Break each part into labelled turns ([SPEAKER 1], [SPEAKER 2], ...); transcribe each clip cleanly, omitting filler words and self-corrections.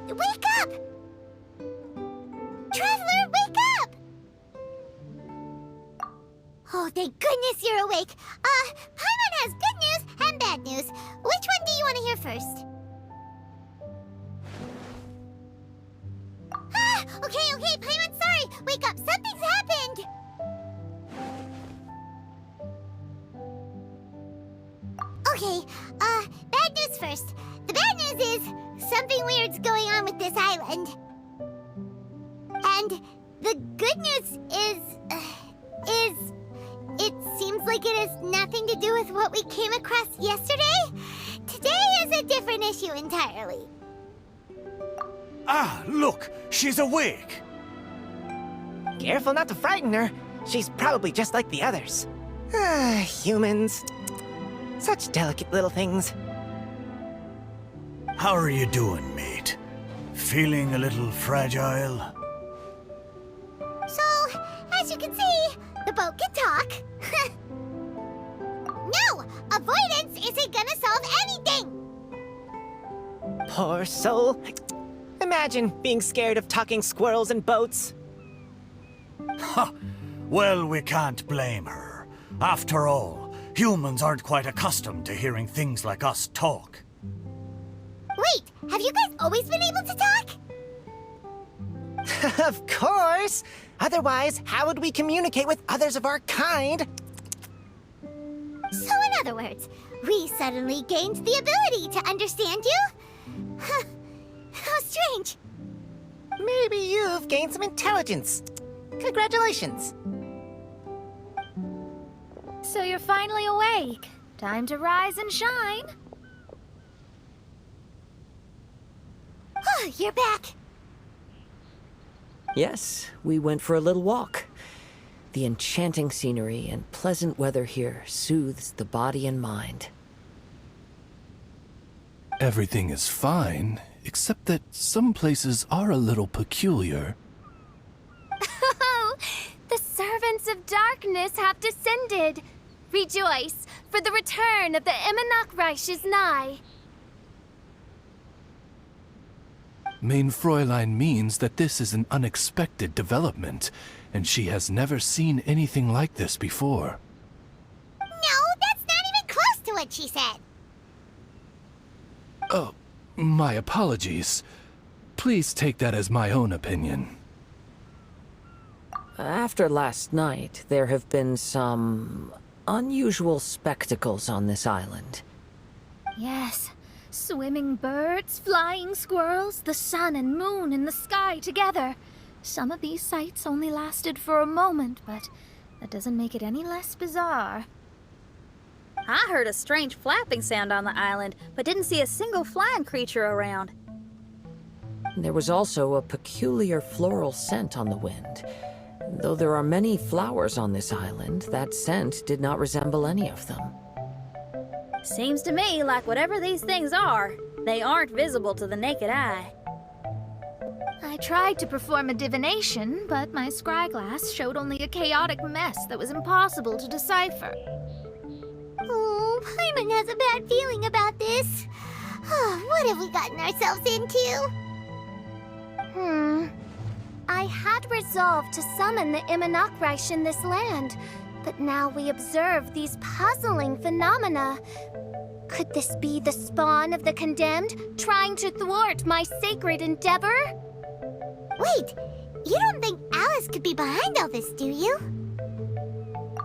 [SPEAKER 1] Wake up! Traveler, wake up! Oh, thank goodness you're awake. Paimon has good news and bad news. Which one do you want to hear first? Okay, Paimon, sorry. Wake up, something's happened. Okay, bad news first. The bad news is something weird's going on with this island. And the good news is it seems like it has nothing to do with what we came across yesterday. Today is a different issue entirely.
[SPEAKER 2] Ah, look! She's awake!
[SPEAKER 3] Careful not to frighten her. She's probably just like the others. Humans. Such delicate little things.
[SPEAKER 2] How are you doing, mate? Feeling a little fragile?
[SPEAKER 1] So, as you can see, the boat can talk. No! Avoidance isn't gonna solve anything!
[SPEAKER 3] Poor soul. Imagine being scared of talking squirrels and boats.
[SPEAKER 2] Ha! Well, we can't blame her. After all, humans aren't quite accustomed to hearing things like us talk.
[SPEAKER 1] Wait, have you guys always been able to talk?
[SPEAKER 3] Of course! Otherwise, how would we communicate with others of our kind?
[SPEAKER 1] So in other words, we suddenly gained the ability to understand you? How strange.
[SPEAKER 3] Maybe you've gained some intelligence. Congratulations.
[SPEAKER 4] So you're finally awake. Time to rise and shine.
[SPEAKER 1] You're back.
[SPEAKER 5] Yes, we went for a little walk. The enchanting scenery and pleasant weather here soothes the body and mind.
[SPEAKER 6] Everything is fine, except that some places are a little peculiar.
[SPEAKER 4] Oh, the servants of darkness have descended. Rejoice, for the return of the Immonok is nigh.
[SPEAKER 6] Mein Fräulein means that this is an unexpected development, and she has never seen anything like this before.
[SPEAKER 1] No, that's not even close to what she said.
[SPEAKER 6] Oh, my apologies. Please take that as my own opinion.
[SPEAKER 5] After last night, there have been some unusual spectacles on this island.
[SPEAKER 4] Yes, swimming birds, flying squirrels, the sun and moon in the sky together. Some of these sights only lasted for a moment, but that doesn't make it any less bizarre.
[SPEAKER 7] I heard a strange flapping sound on the island, but didn't see a single flying creature around.
[SPEAKER 5] There was also a peculiar floral scent on the wind. Though there are many flowers on this island, that scent did not resemble any of them.
[SPEAKER 7] Seems to me like whatever these things are, they aren't visible to the naked eye.
[SPEAKER 4] I tried to perform a divination, but my scryglass showed only a chaotic mess that was impossible to decipher.
[SPEAKER 1] Oh, Paimon has a bad feeling about this. What have we gotten ourselves into?
[SPEAKER 4] I had resolved to summon the Immonok in this land, but now we observe these puzzling phenomena. Could this be the spawn of the condemned, trying to thwart my sacred endeavor?
[SPEAKER 1] Wait, you don't think Alice could be behind all this, do you?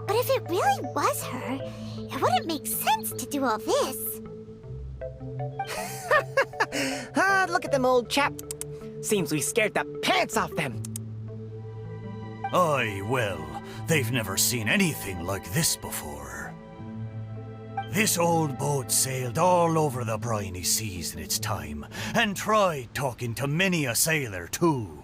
[SPEAKER 1] But if it really was her, it wouldn't make sense to do all this.
[SPEAKER 3] Look at them, old chap. Seems we scared the pants off them.
[SPEAKER 2] Aye, well, They've never seen anything like this before. This old boat sailed all over the briny seas in its time, and tried talking to many a sailor too.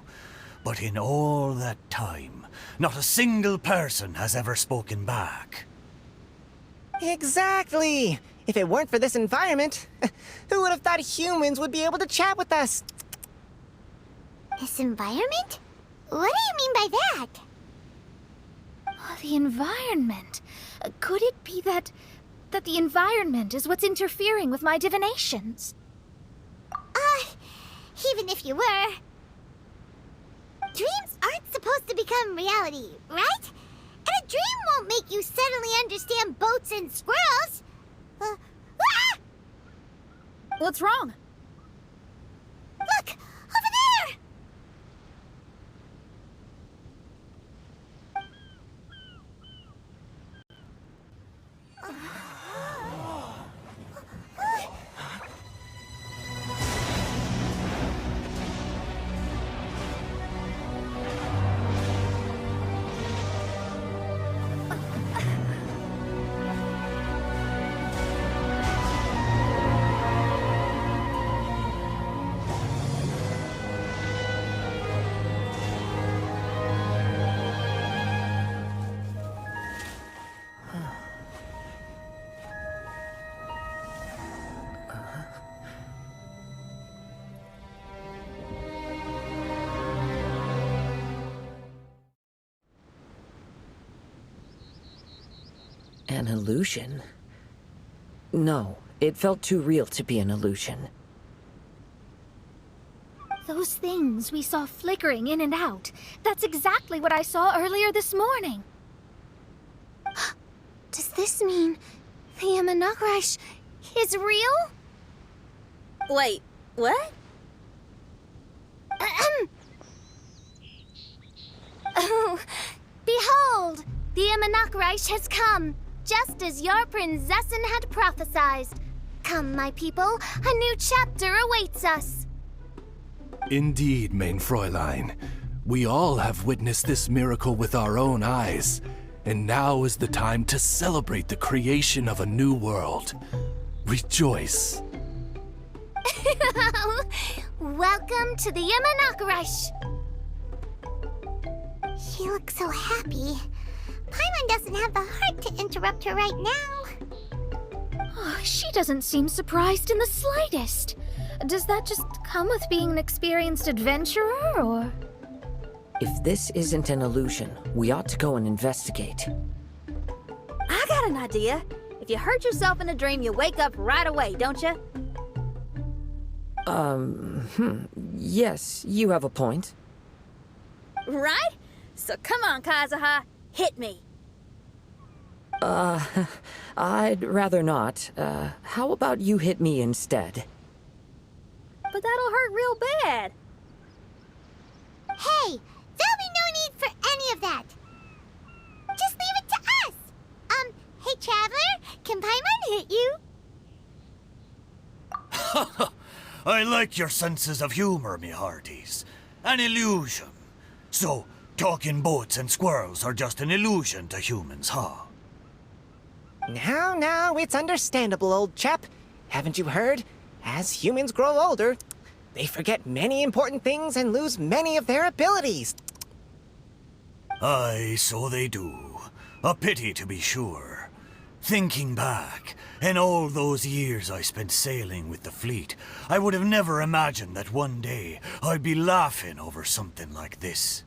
[SPEAKER 2] But in all that time, not a single person has ever spoken back.
[SPEAKER 3] Exactly! If it weren't for this environment, who would have thought humans would be able to chat with us?
[SPEAKER 1] This environment? What do you mean by that?
[SPEAKER 4] Oh, the environment. Could it be that the environment is what's interfering with my divinations?
[SPEAKER 1] Even if you were... Dreams aren't supposed to become reality, right? And a dream won't make you suddenly understand boats and squirrels.
[SPEAKER 7] What's wrong?
[SPEAKER 1] Look! Over there!
[SPEAKER 5] An illusion? No, it felt too real to be an illusion.
[SPEAKER 4] Those things we saw flickering in and out. That's exactly what I saw earlier this morning. Does this mean the Imanagrash is real?
[SPEAKER 7] Wait, what?
[SPEAKER 4] Oh, behold, the Imanagrash has come, just as your Prinzessin had prophesied. Come, my people, a new chapter awaits us.
[SPEAKER 6] Indeed, Main Fräulein. We all have witnessed this miracle with our own eyes, and now is the time to celebrate the creation of a new world. Rejoice.
[SPEAKER 4] Welcome to the Imanagrash.
[SPEAKER 1] She looks so happy. Paimon doesn't have the heart to interrupt her right now.
[SPEAKER 4] Oh, she doesn't seem surprised in the slightest. Does that just come with being an experienced adventurer, or...?
[SPEAKER 5] If this isn't an illusion, we ought to go and investigate.
[SPEAKER 7] I got an idea. If you hurt yourself in a dream, you wake up right away, don't you?
[SPEAKER 5] Yes, you have a point.
[SPEAKER 7] Right? So come on, Kazuha. Hit me.
[SPEAKER 5] I'd rather not. How about you hit me instead?
[SPEAKER 7] But that'll hurt real bad.
[SPEAKER 1] Hey, there'll be no need for any of that. Just leave it to us. Hey, Traveler, can Paimon hit you?
[SPEAKER 2] I like your senses of humor, me hearties. An illusion. So, talking boats and squirrels are just an illusion to humans, huh?
[SPEAKER 3] Now, it's understandable, old chap. Haven't you heard? As humans grow older, they forget many important things and lose many of their abilities.
[SPEAKER 2] Aye, so they do. A pity, to be sure. Thinking back, in all those years I spent sailing with the fleet, I would have never imagined that one day I'd be laughing over something like this.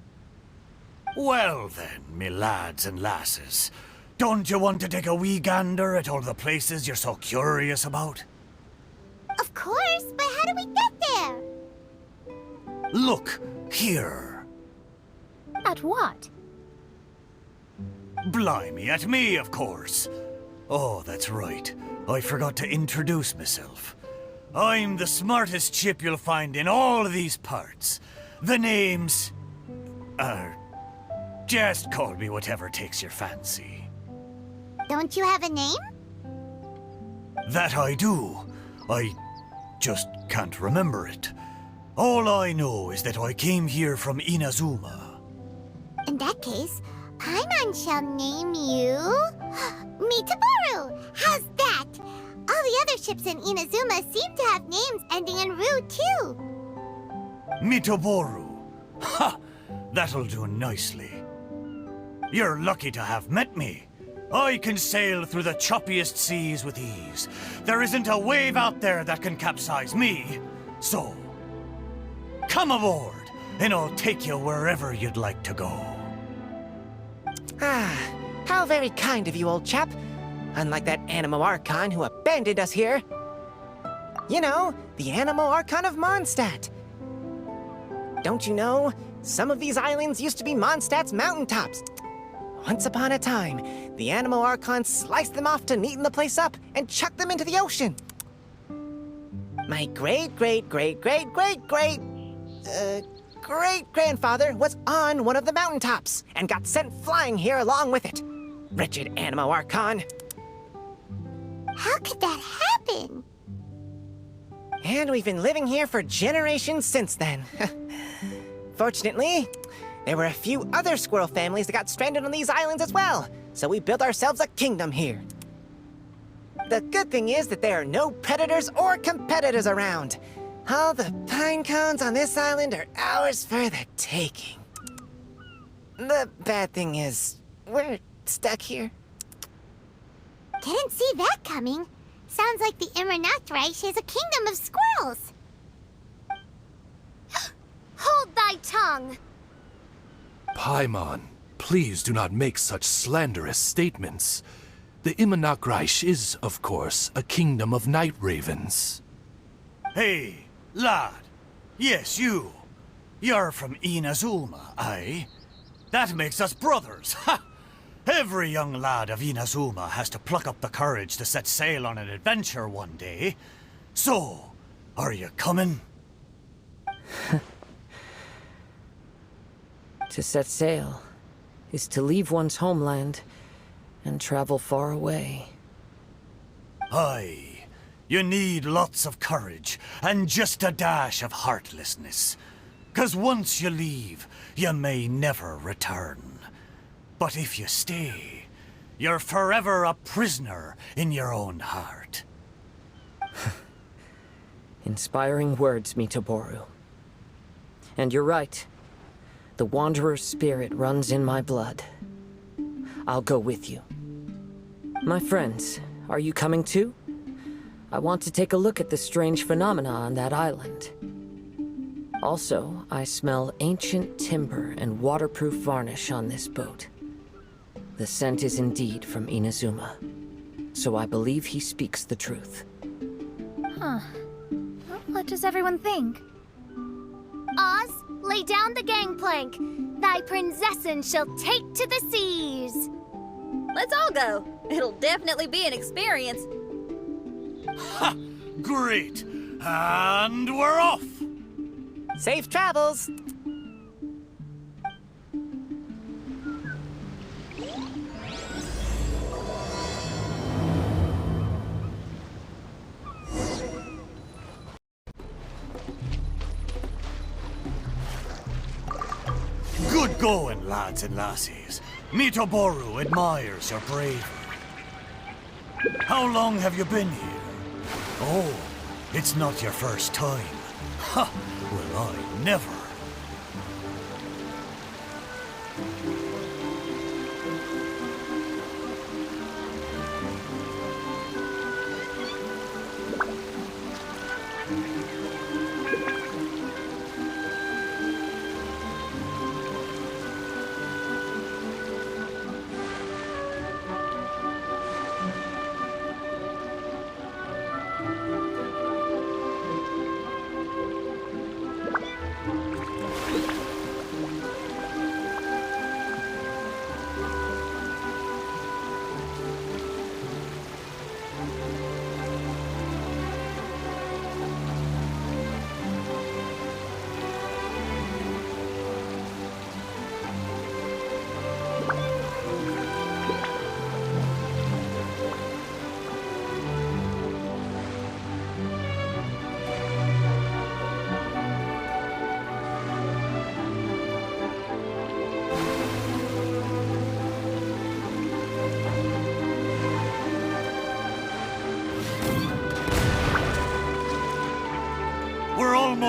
[SPEAKER 2] Well then, me lads and lasses, don't you want to take a wee gander at all the places you're so curious about?
[SPEAKER 1] Of course, but how do we get there?
[SPEAKER 2] Look, here.
[SPEAKER 4] At what?
[SPEAKER 2] Blimey, at me, of course. Oh, that's right. I forgot to introduce myself. I'm the smartest chip you'll find in all of these parts. The name's... just call me whatever takes your fancy.
[SPEAKER 1] Don't you have a name?
[SPEAKER 2] That I do. I just can't remember it. All I know is that I came here from Inazuma.
[SPEAKER 1] In that case, Paimon shall name you Miitoboru. How's that? All the other ships in Inazuma seem to have names ending in Ru, too.
[SPEAKER 2] Miitoboru. Ha! That'll do nicely. You're lucky to have met me. I can sail through the choppiest seas with ease. There isn't a wave out there that can capsize me. So, come aboard, and I'll take you wherever you'd like to go.
[SPEAKER 3] Ah, how very kind of you, old chap. Unlike that Animo Archon who abandoned us here. You know, the Animo Archon of Mondstadt. Don't you know, some of these islands used to be Mondstadt's mountaintops. Once upon a time, the Animo Archon sliced them off to neaten the place up and chucked them into the ocean. My great-grandfather was on one of the mountaintops and got sent flying here along with it. Wretched Animo Archon.
[SPEAKER 1] How could that happen?
[SPEAKER 3] And we've been living here for generations since then. Fortunately, there were a few other squirrel families that got stranded on these islands as well, so we built ourselves a kingdom here. The good thing is that there are no predators or competitors around. All the pine cones on this island are ours for the taking. The bad thing is, we're stuck here.
[SPEAKER 1] Didn't see that coming. Sounds like the Immernachtreich is a kingdom of squirrels.
[SPEAKER 4] Hold thy tongue!
[SPEAKER 6] Paimon, please do not make such slanderous statements. The Immernachtreich is, of course, a kingdom of night ravens.
[SPEAKER 2] Hey, lad. Yes, you. You're from Inazuma, aye? That makes us brothers, ha! Every young lad of Inazuma has to pluck up the courage to set sail on an adventure one day. So, are you coming?
[SPEAKER 5] To set sail is to leave one's homeland and travel far away.
[SPEAKER 2] Aye. You need lots of courage and just a dash of heartlessness. 'Cause once you leave, you may never return. But if you stay, you're forever a prisoner in your own heart.
[SPEAKER 5] Inspiring words, Miitoboru. And you're right. The Wanderer's spirit runs in my blood. I'll go with you. My friends, are you coming too? I want to take a look at the strange phenomena on that island. Also, I smell ancient timber and waterproof varnish on this boat. The scent is indeed from Inazuma, so I believe he speaks the truth.
[SPEAKER 7] Huh. What does everyone think?
[SPEAKER 4] Oz, lay down the gangplank. Thy princessin shall take to the seas.
[SPEAKER 7] Let's all go. It'll definitely be an experience.
[SPEAKER 2] Ha! Great! And we're off!
[SPEAKER 3] Safe travels!
[SPEAKER 2] Good going, lads and lassies. Miitoboru admires your bravery. How long have you been here? Oh, it's not your first time. Ha! Well, I never.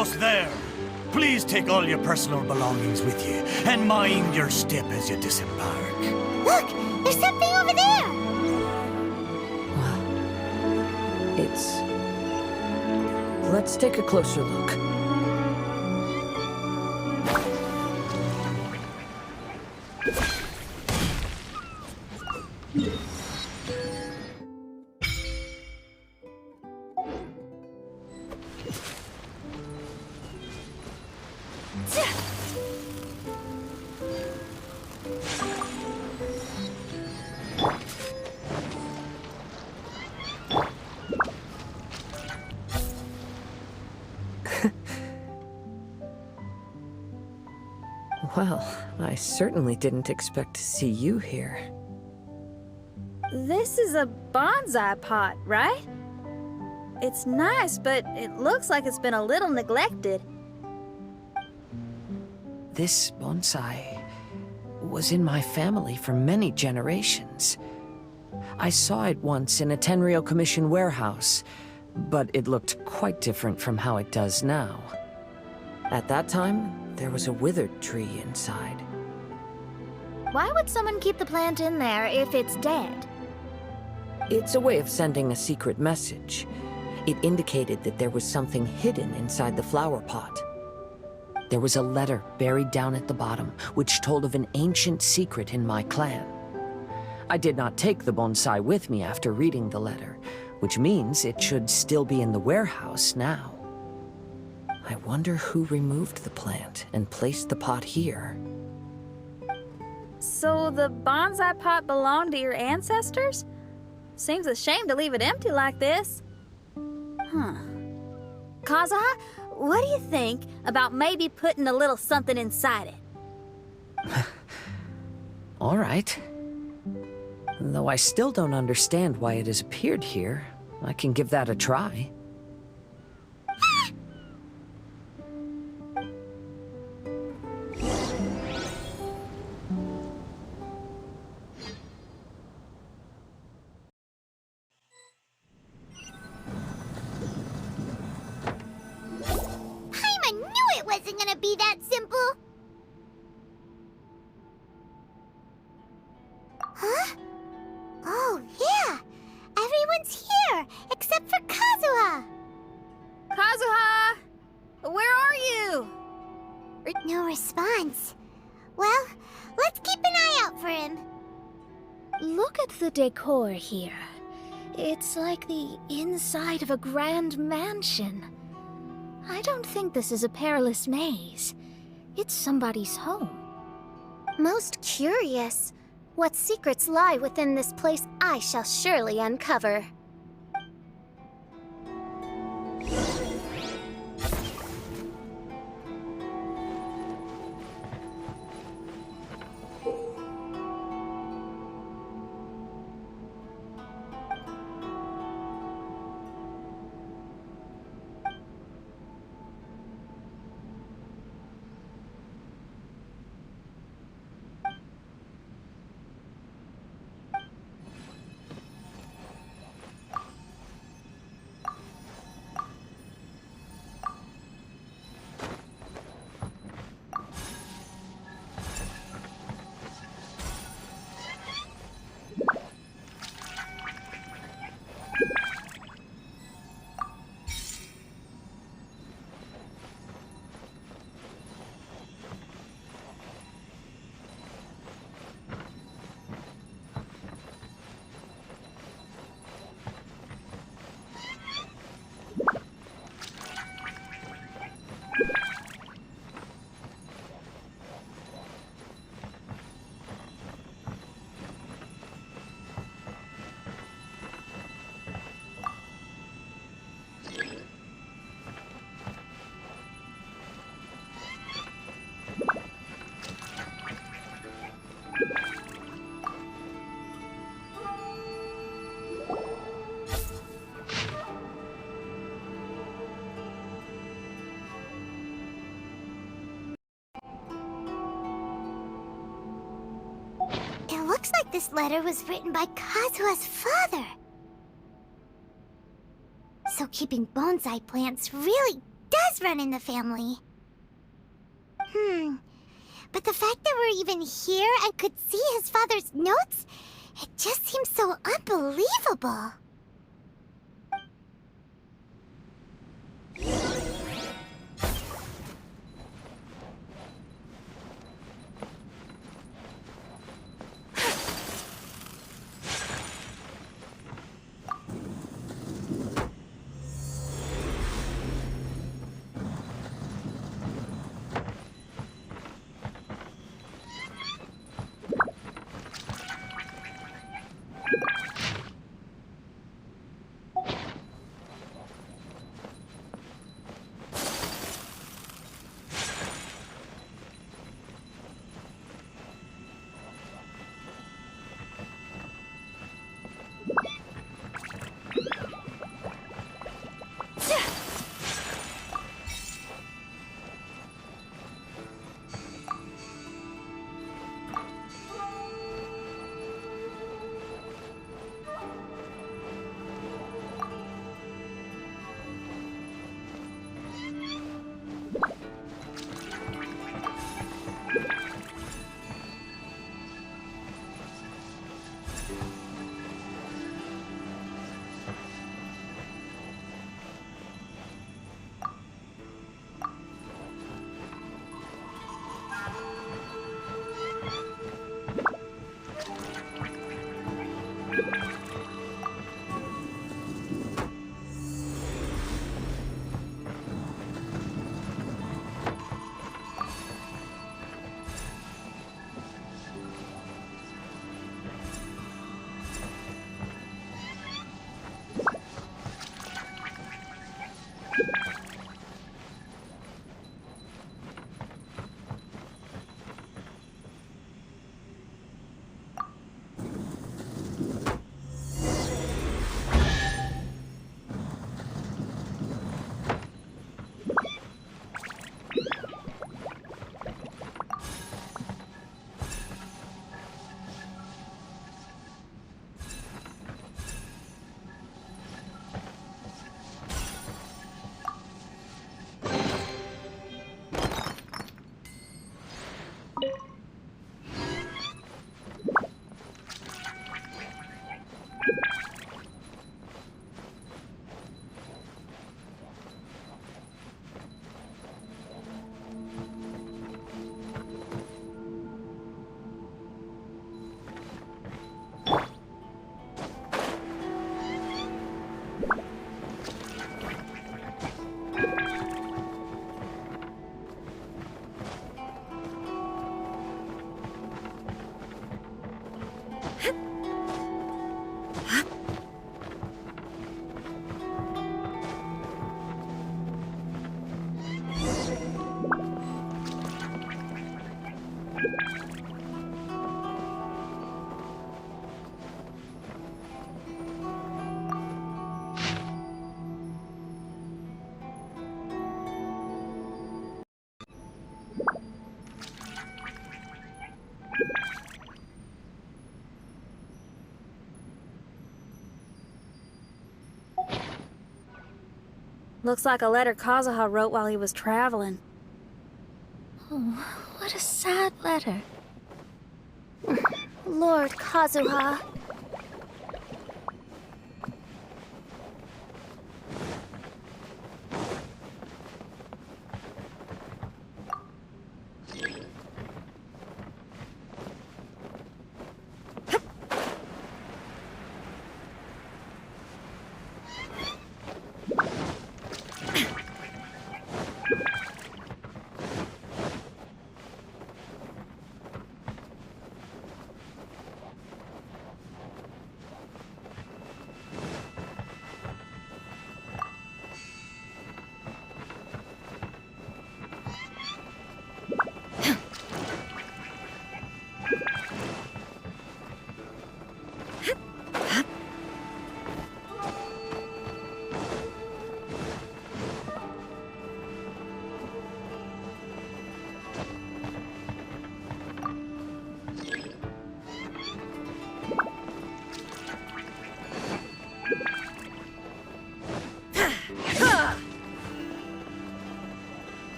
[SPEAKER 2] almost there. Please take all your personal belongings with you, and mind your step as you disembark.
[SPEAKER 1] Look, there's something over there.
[SPEAKER 5] Well, let's take a closer look. Well, I certainly didn't expect to see you here.
[SPEAKER 7] This is a bonsai pot, right? It's nice, but it looks like it's been a little neglected.
[SPEAKER 5] This bonsai was in my family for many generations. I saw it once in a Tenryou Commission warehouse, but it looked quite different from how it does now. At that time, there was a withered tree inside.
[SPEAKER 4] Why would someone keep the plant in there if it's dead?
[SPEAKER 5] It's a way of sending a secret message. It indicated that there was something hidden inside the flower pot. There was a letter buried down at the bottom, which told of an ancient secret in my clan. I did not take the bonsai with me after reading the letter, which means it should still be in the warehouse now. I wonder who removed the plant and placed the pot here.
[SPEAKER 7] So the bonsai pot belonged to your ancestors? Seems a shame to leave it empty like this. Kazuha, what do you think about maybe putting a little something inside it?
[SPEAKER 5] All right. Though I still don't understand why it has appeared here, I can give that a try.
[SPEAKER 1] Paimon knew it wasn't gonna be that simple. Huh? Oh, yeah. Everyone's here, except for Kazuha.
[SPEAKER 7] Kazuha! Where are you?
[SPEAKER 1] No response. Well, let's keep an eye out for him.
[SPEAKER 4] Look at the decor here. It's like the inside of a grand mansion. I don't think this is a perilous maze. It's somebody's home.
[SPEAKER 1] Most curious. What secrets lie within this place I shall surely uncover. It looks like this letter was written by Kazuha's father. So keeping bonsai plants really does run in the family. But the fact that we're even here and could see his father's notes, it just seems so unbelievable.
[SPEAKER 7] Looks like a letter Kazuha wrote while he was traveling.
[SPEAKER 4] Oh, what a sad letter. Lord Kazuha.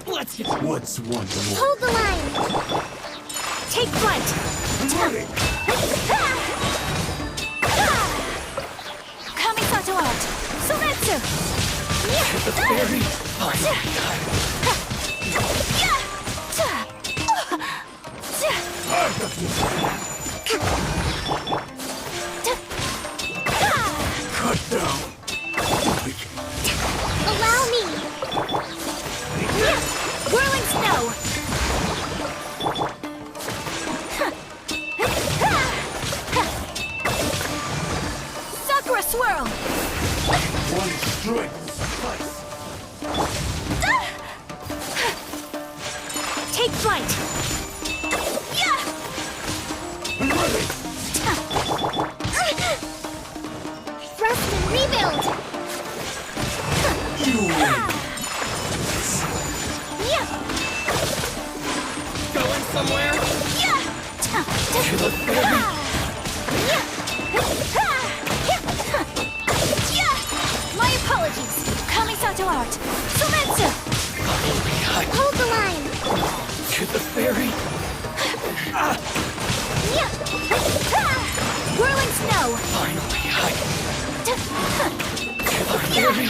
[SPEAKER 6] Let's get what's one more.
[SPEAKER 1] Hold the line. Take flight. Kamisato out. Sometsu.
[SPEAKER 6] The fairy. Cut down.
[SPEAKER 1] Allow me. Whirling snow. Sakura swirl.
[SPEAKER 6] One strike suffice.
[SPEAKER 1] Take flight. Thrust and rebuild.
[SPEAKER 6] Going somewhere?
[SPEAKER 1] To the fairy. My apologies. Kamisato out. Sometsu. Hold the line.
[SPEAKER 6] To the fairy.
[SPEAKER 1] Whirling snow.
[SPEAKER 6] Finally, to the fairy.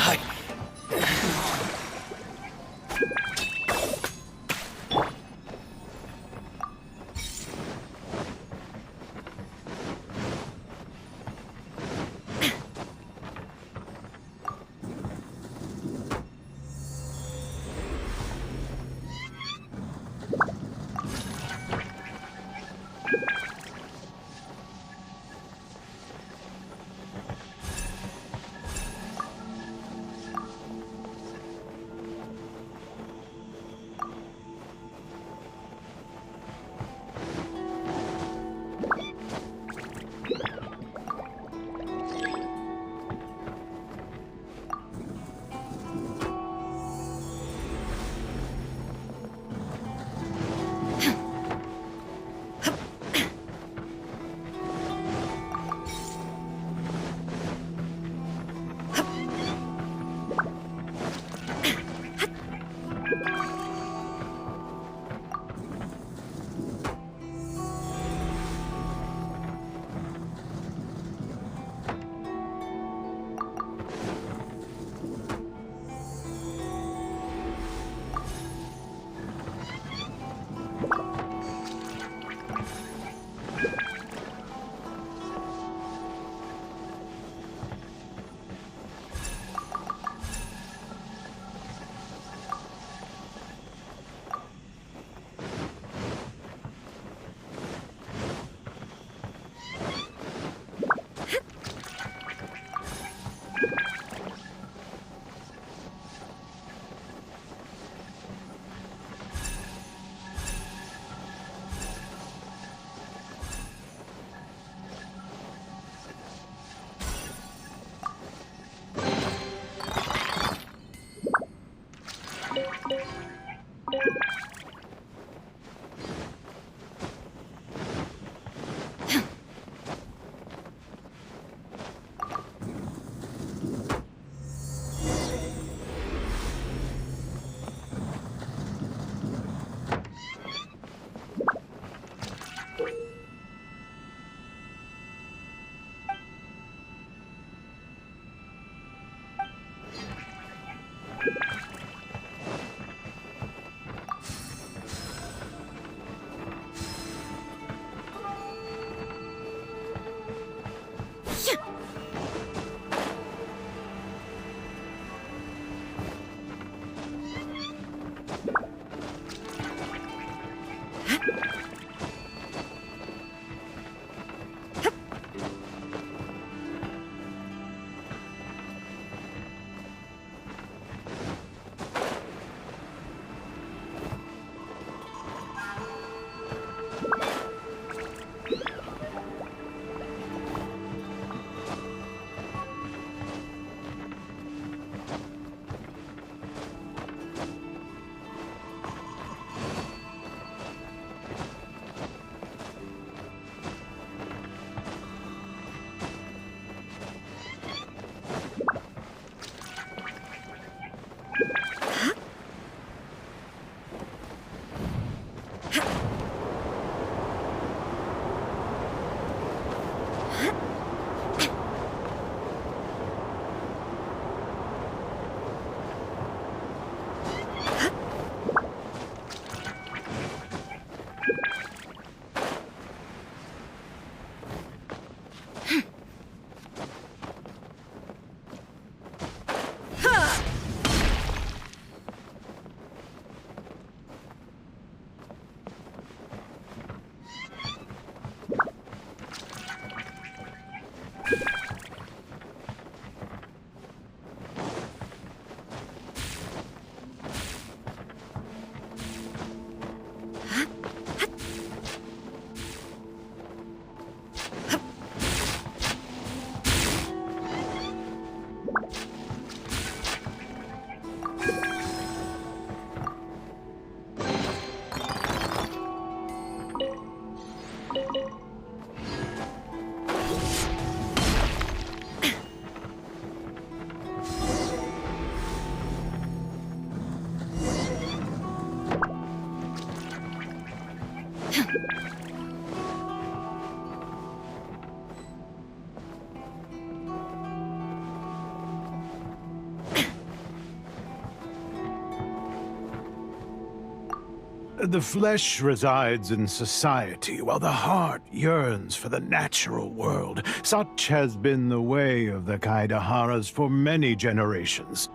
[SPEAKER 8] The flesh resides in society, while the heart yearns for the natural world. Such has been the way of the Kaidaharas for many generations.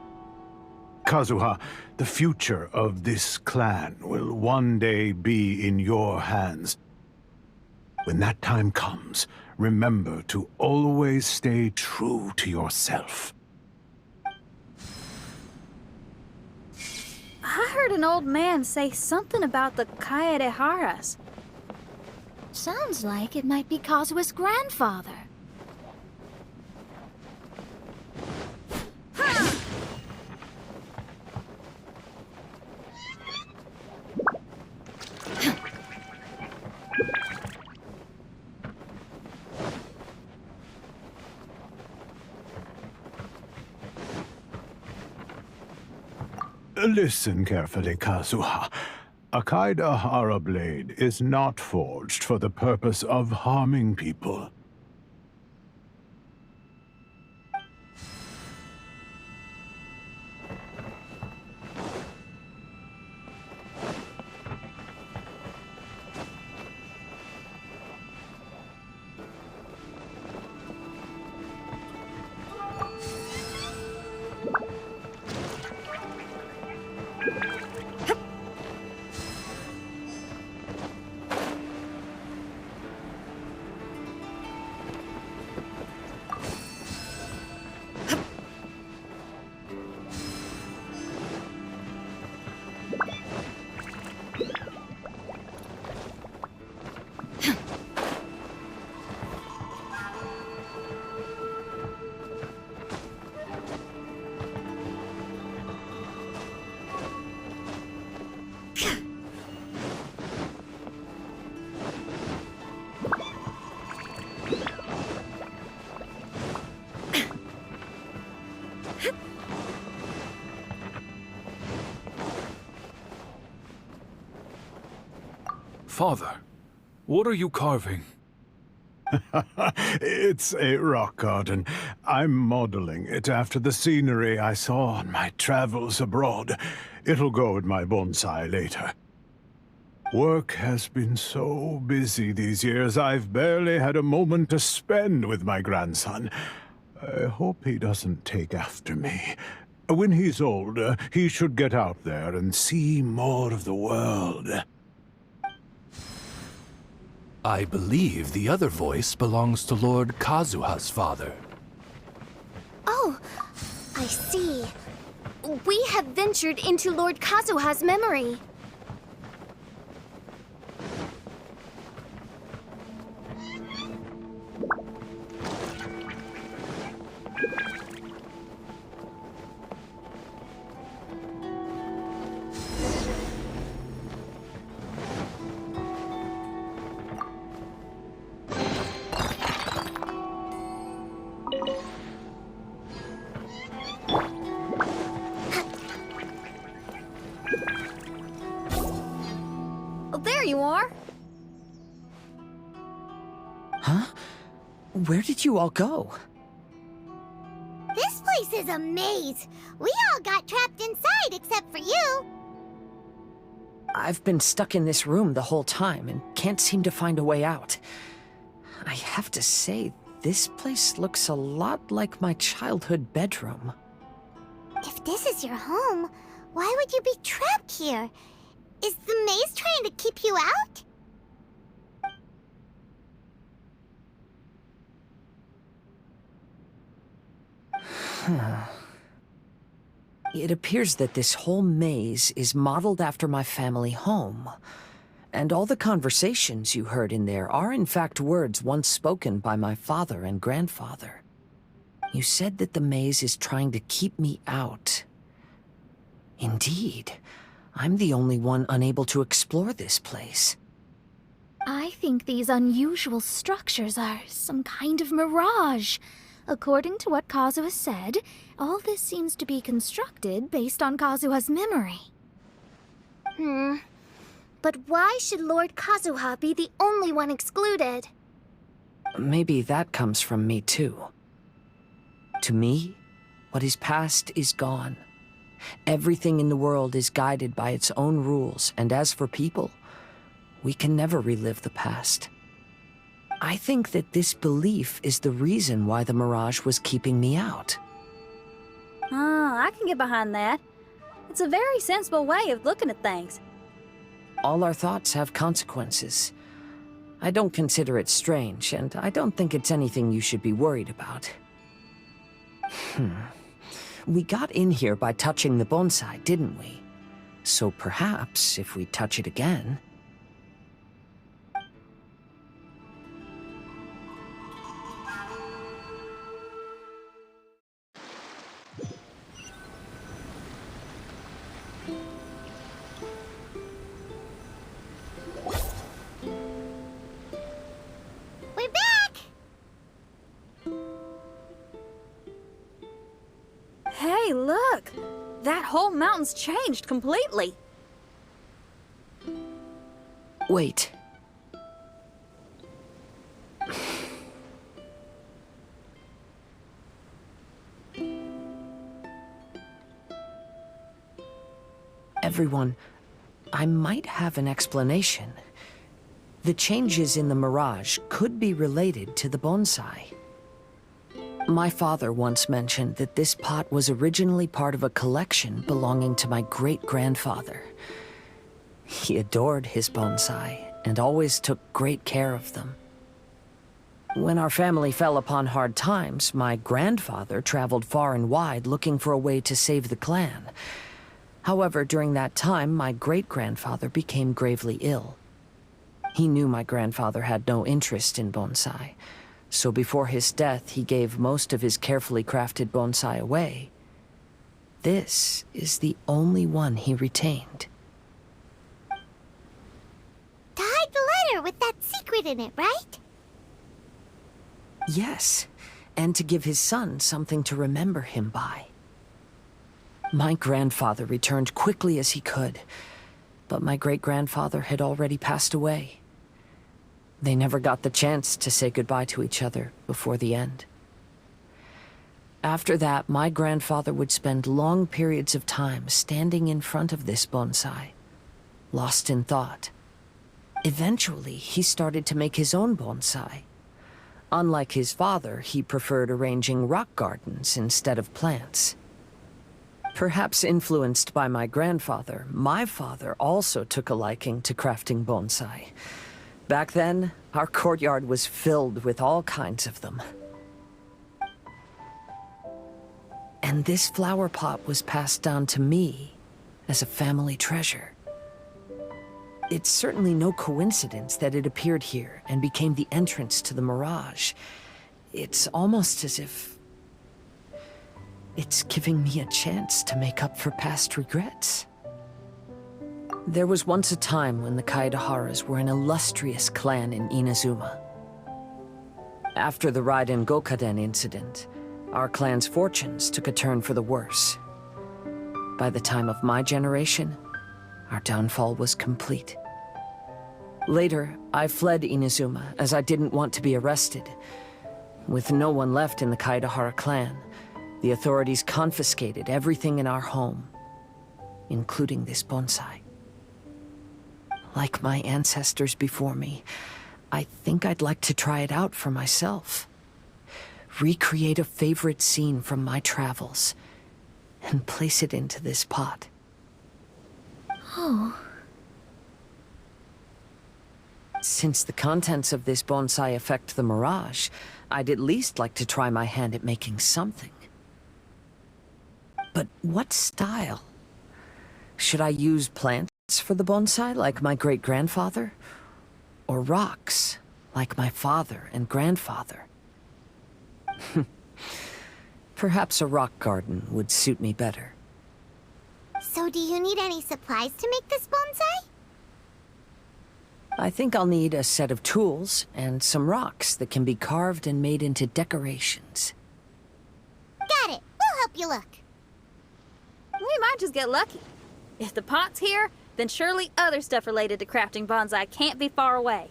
[SPEAKER 8] Kazuha, the future of this clan will one day be in your hands. When that time comes, remember to always stay true to yourself.
[SPEAKER 7] I heard an old man say something about the Kaidaharas.
[SPEAKER 4] Sounds like it might be Kazuha's grandfather.
[SPEAKER 8] Listen carefully, Kazuha. A Kaidahara blade is not forged for the purpose of harming people.
[SPEAKER 6] Father, what are you carving?
[SPEAKER 8] It's a rock garden. I'm modeling it after the scenery I saw on my travels abroad. It'll go in my bonsai later. Work has been so busy these years, I've barely had a moment to spend with my grandson. I hope he doesn't take after me. When he's older, he should get out there and see more of the world.
[SPEAKER 6] I believe the other voice belongs to Lord Kazuha's father.
[SPEAKER 4] Oh, I see. We have ventured into Lord Kazuha's memory.
[SPEAKER 7] There you are.
[SPEAKER 5] Huh? Where did you all go?
[SPEAKER 1] This place is a maze. We all got trapped inside except for you.
[SPEAKER 5] I've been stuck in this room the whole time and can't seem to find a way out. I have to say, this place looks a lot like my childhood bedroom.
[SPEAKER 1] If this is your home, why would you be trapped here? Is the maze trying to keep you out?
[SPEAKER 5] It appears that this whole maze is modeled after my family home. And all the conversations you heard in there are in fact words once spoken by my father and grandfather. You said that the maze is trying to keep me out. Indeed, I'm the only one unable to explore this place.
[SPEAKER 4] I think these unusual structures are some kind of mirage. According to what Kazuha said, all this seems to be constructed based on Kazuha's memory. But why should Lord Kazuha be the only one excluded?
[SPEAKER 5] Maybe that comes from me too. To me, what is past is gone. Everything in the world is guided by its own rules, and as for people, we can never relive the past. I think that this belief is the reason why the Mirage was keeping me out.
[SPEAKER 7] Oh, I can get behind that. It's a very sensible way of looking at things.
[SPEAKER 5] All our thoughts have consequences. I don't consider it strange, and I don't think it's anything you should be worried about. We got in here by touching the bonsai, didn't we? So perhaps, if we touch it again...
[SPEAKER 1] We're back!
[SPEAKER 7] Hey, look! That whole mountain's changed completely.
[SPEAKER 5] Wait. Everyone, I might have an explanation. The changes in the Mirage could be related to the bonsai. My father once mentioned that this pot was originally part of a collection belonging to my great-grandfather. He adored his bonsai and always took great care of them. When our family fell upon hard times, my grandfather traveled far and wide looking for a way to save the clan. However, during that time, my great-grandfather became gravely ill. He knew my grandfather had no interest in bonsai, so before his death, he gave most of his carefully crafted bonsai away. This is the only one he retained.
[SPEAKER 1] To hide the letter with that secret in it, right?
[SPEAKER 5] Yes, and to give his son something to remember him by. My grandfather returned quickly as he could, but my great-grandfather had already passed away. They never got the chance to say goodbye to each other before the end. After that, my grandfather would spend long periods of time standing in front of this bonsai, lost in thought. Eventually, he started to make his own bonsai. Unlike his father, he preferred arranging rock gardens instead of plants. Perhaps influenced by my grandfather, my father also took a liking to crafting bonsai. Back then, our courtyard was filled with all kinds of them. And this flower pot was passed down to me as a family treasure. It's certainly no coincidence that it appeared here and became the entrance to the Mirage. It's almost as if it's giving me a chance to make up for past regrets. There was once a time when the Kaidaharas were an illustrious clan in Inazuma. After the Raiden Gokaden incident, our clan's fortunes took a turn for the worse. By the time of my generation, our downfall was complete. Later, I fled Inazuma as I didn't want to be arrested. With no one left in the Kaidahara clan, the authorities confiscated everything in our home, including this bonsai. Like my ancestors before me, I think I'd like to try it out for myself. Recreate a favorite scene from my travels, and place it into this pot.
[SPEAKER 4] Oh.
[SPEAKER 5] Since the contents of this bonsai affect the Mirage, I'd at least like to try my hand at making something. But what style? Should I use plants for the bonsai, like my great-grandfather? Or rocks, like my father and grandfather? Perhaps a rock garden would suit me better.
[SPEAKER 1] So do you need any supplies to make this bonsai?
[SPEAKER 5] I think I'll need a set of tools and some rocks that can be carved and made into decorations.
[SPEAKER 1] Got it. We'll help you look.
[SPEAKER 7] We might just get lucky. If the pot's here, then surely other stuff related to crafting bonsai can't be far away.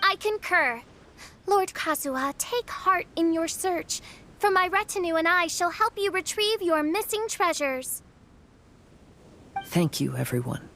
[SPEAKER 4] I concur. Lord Kazuha, take heart in your search, for my retinue and I shall help you retrieve your missing treasures.
[SPEAKER 5] Thank you, everyone.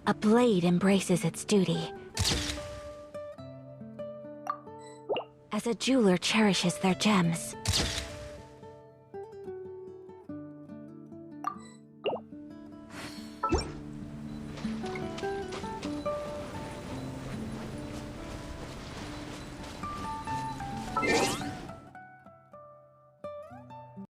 [SPEAKER 1] A blade embraces its duty, as a jeweler cherishes their gems.